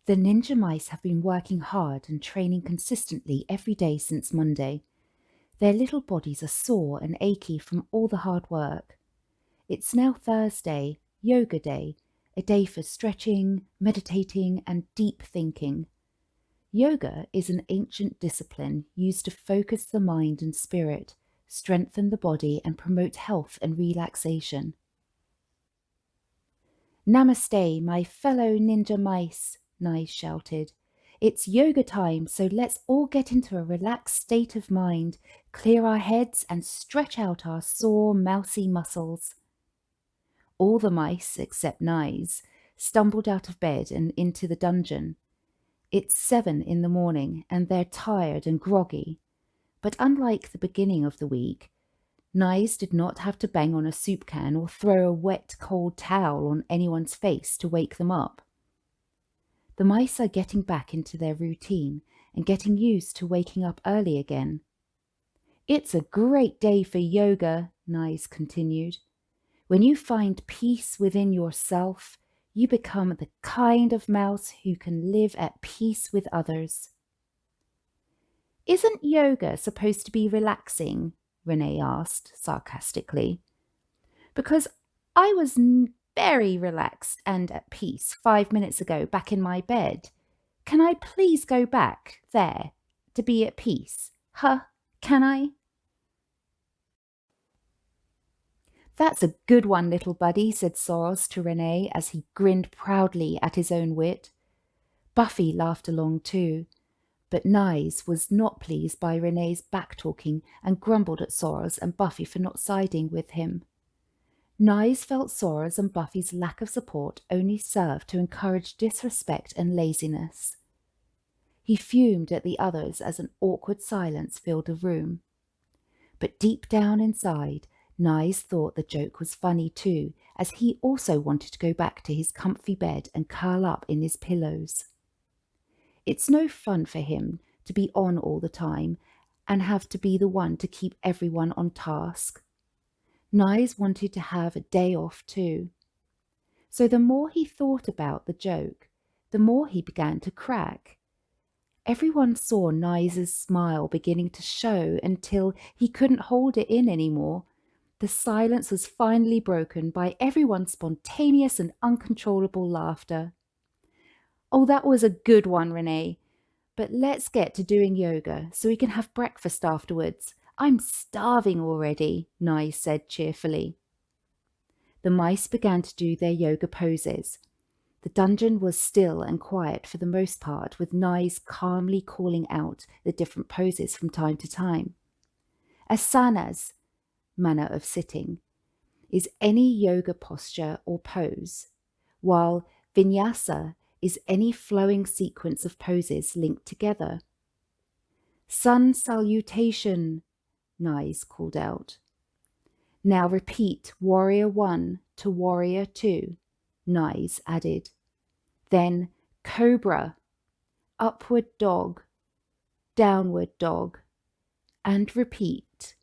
The ninja mice have been working hard and training consistently every day since Monday. Their little bodies are sore and achy from all the hard work. It's now Thursday, yoga day, a day for stretching, meditating, and deep thinking. Yoga is an ancient discipline used to focus the mind and spirit, strengthen the body, and promote health and relaxation. Namaste, my fellow ninja mice, Nais shouted. It's yoga time, so let's all get into a relaxed state of mind, clear our heads, and stretch out our sore, mousy muscles. All the mice, except Nais, stumbled out of bed and into the dungeon. It's 7 in the morning, and they're tired and groggy. But unlike the beginning of the week, Nais did not have to bang on a soup can or throw a wet, cold towel on anyone's face to wake them up. The mice are getting back into their routine and getting used to waking up early again. It's a great day for yoga, Nais continued. When you find peace within yourself, you become the kind of mouse who can live at peace with others. Isn't yoga supposed to be relaxing? Renee asked sarcastically. Because I was very relaxed and at peace 5 minutes ago back in my bed. Can I please go back there to be at peace? Huh? Can I? That's a good one, little buddy, said Soros to Renee as he grinned proudly at his own wit. Buffy laughed along too, but Nais was not pleased by Renee's back-talking and grumbled at Soros and Buffy for not siding with him. Nais felt Soros and Buffy's lack of support only served to encourage disrespect and laziness. He fumed at the others as an awkward silence filled the room. But deep down inside, Nais thought the joke was funny too, as he also wanted to go back to his comfy bed and curl up in his pillows. It's no fun for him to be on all the time and have to be the one to keep everyone on task. Nais wanted to have a day off too. So the more he thought about the joke, the more he began to crack. Everyone saw Nais's smile beginning to show until he couldn't hold it in anymore. The silence was finally broken by everyone's spontaneous and uncontrollable laughter. Oh, that was a good one, Renee. But let's get to doing yoga so we can have breakfast afterwards. I'm starving already, Nais said cheerfully. The mice began to do their yoga poses. The dungeon was still and quiet for the most part, with Nais calmly calling out the different poses from time to time. Asanas, manner of sitting, is any yoga posture or pose, while vinyasa is any flowing sequence of poses linked together. Sun salutation, Nais called out. Now repeat warrior 1 to warrior 2, Nais added. Then cobra, upward dog, downward dog, and repeat.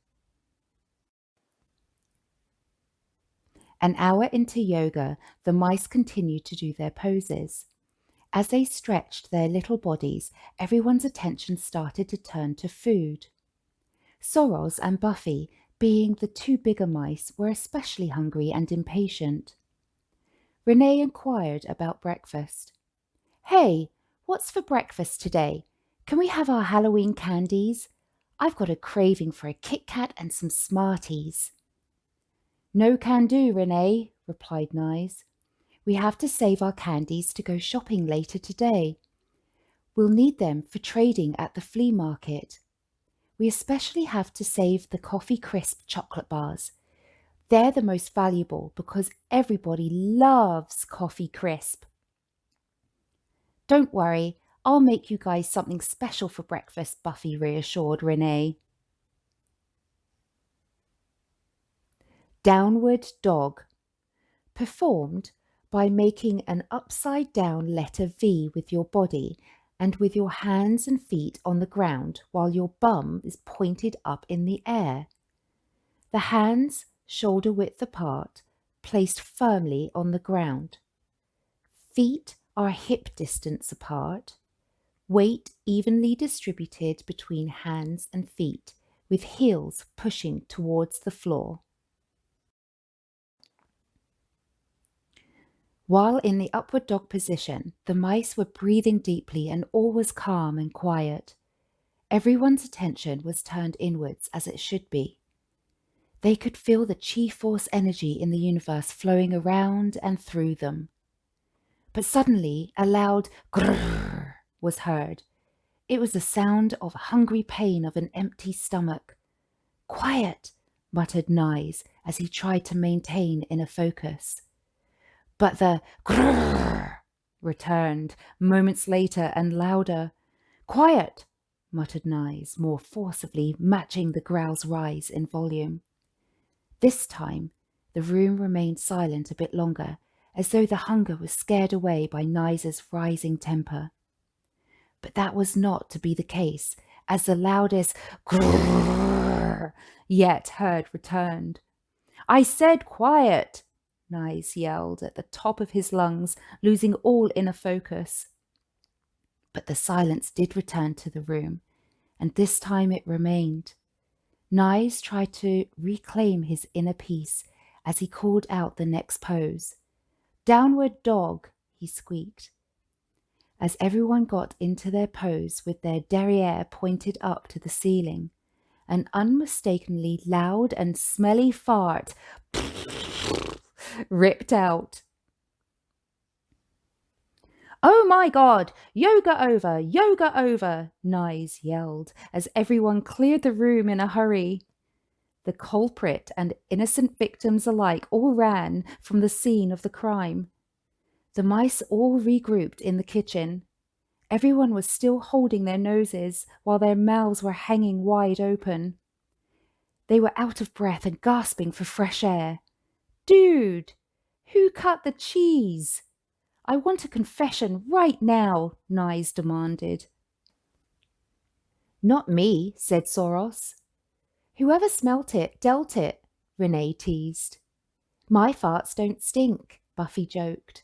An hour into yoga, the mice continued to do their poses. As they stretched their little bodies, everyone's attention started to turn to food. Soros and Buffy, being the two bigger mice, were especially hungry and impatient. Renee inquired about breakfast. Hey, what's for breakfast today? Can we have our Halloween candies? I've got a craving for a Kit Kat and some Smarties. No can do, Renee, replied Nais. We have to save our candies to go shopping later today. We'll need them for trading at the flea market. We especially have to save the Coffee Crisp chocolate bars. They're the most valuable because everybody loves Coffee Crisp. Don't worry, I'll make you guys something special for breakfast, Buffy reassured Renee. Downward dog, performed by making an upside-down letter V with your body and with your hands and feet on the ground while your bum is pointed up in the air. The hands, shoulder width apart, placed firmly on the ground. Feet are hip distance apart, weight evenly distributed between hands and feet, with heels pushing towards the floor. While in the upward dog position, the mice were breathing deeply and all was calm and quiet. Everyone's attention was turned inwards as it should be. They could feel the chi force energy in the universe flowing around and through them. But suddenly a loud grrr was heard. It was the sound of hungry pain of an empty stomach. "Quiet," muttered Nyes as he tried to maintain inner focus. But the grrr returned moments later and louder. "Quiet," muttered Nyes, more forcibly, matching the growl's rise in volume. This time, the room remained silent a bit longer, as though the hunger was scared away by Nyes's rising temper. But that was not to be the case, as the loudest grrr yet heard returned. "I said quiet," Nyes yelled at the top of his lungs, losing all inner focus. But the silence did return to the room, and this time it remained. Nyes tried to reclaim his inner peace as he called out the next pose. "Downward dog," he squeaked. As everyone got into their pose with their derriere pointed up to the ceiling, an unmistakably loud and smelly fart ripped out. "Oh my God, yoga over, Nyes yelled as everyone cleared the room in a hurry. The culprit and innocent victims alike all ran from the scene of the crime. The mice all regrouped in the kitchen. Everyone was still holding their noses while their mouths were hanging wide open. They were out of breath and gasping for fresh air. "Dude, who cut the cheese? I want a confession right now," Nyes demanded. "Not me," said Soros. "Whoever smelt it dealt it," Renee teased. "My farts don't stink," Buffy joked.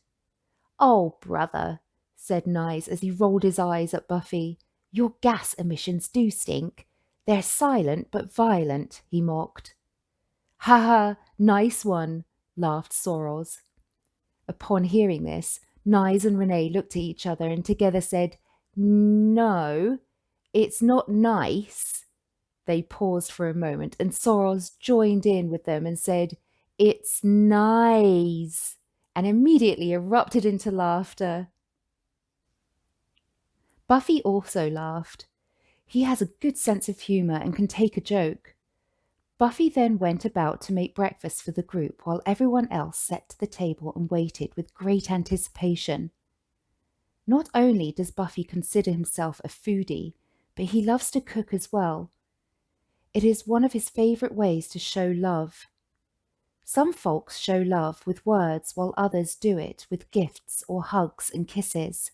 "Oh, brother," said Nyes as he rolled his eyes at Buffy. "Your gas emissions do stink. They're silent but violent," he mocked. "Ha ha, nice one," laughed Soros. Upon hearing this, Nyes and Renee looked at each other and together said, "No, it's not nice." They paused for a moment and Soros joined in with them and said, "It's nice," and immediately erupted into laughter. Buffy also laughed. He has a good sense of humour and can take a joke. Buffy then went about to make breakfast for the group while everyone else sat to the table and waited with great anticipation. Not only does Buffy consider himself a foodie, but he loves to cook as well. It is one of his favourite ways to show love. Some folks show love with words while others do it with gifts or hugs and kisses.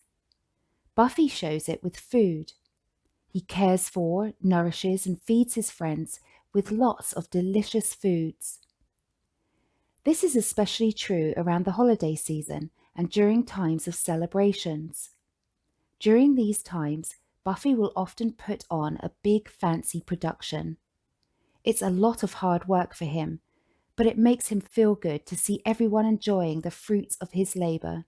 Buffy shows it with food. He cares for, nourishes and feeds his friends with lots of delicious foods. This is especially true around the holiday season and during times of celebrations. During these times, Buffy will often put on a big fancy production. It's a lot of hard work for him, but it makes him feel good to see everyone enjoying the fruits of his labour.